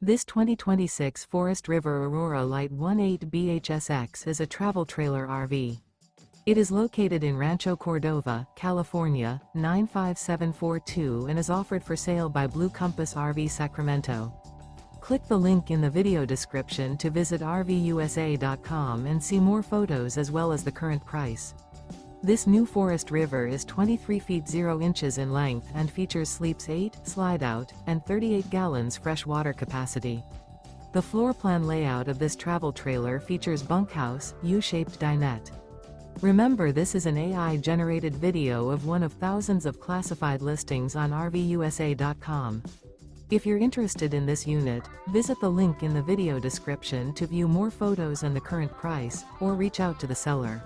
This 2026 Forest River Aurora Light 18 BHSX is a travel trailer RV. It is located in Rancho Cordova, California, 95742 and is offered for sale by Blue Compass RV Sacramento. Click the link in the video description to visit RVUSA.com and see more photos as well as the current price. This new Forest River is 23 feet 0 inches in length and features sleeps 8, Slideout, and 38 gallons fresh water capacity. The floor plan layout of this travel trailer features bunkhouse, U-shaped dinette. Remember, this is an AI-generated video of one of thousands of classified listings on RVUSA.com. If you're interested in this unit, visit the link in the video description to view more photos and the current price, or reach out to the seller.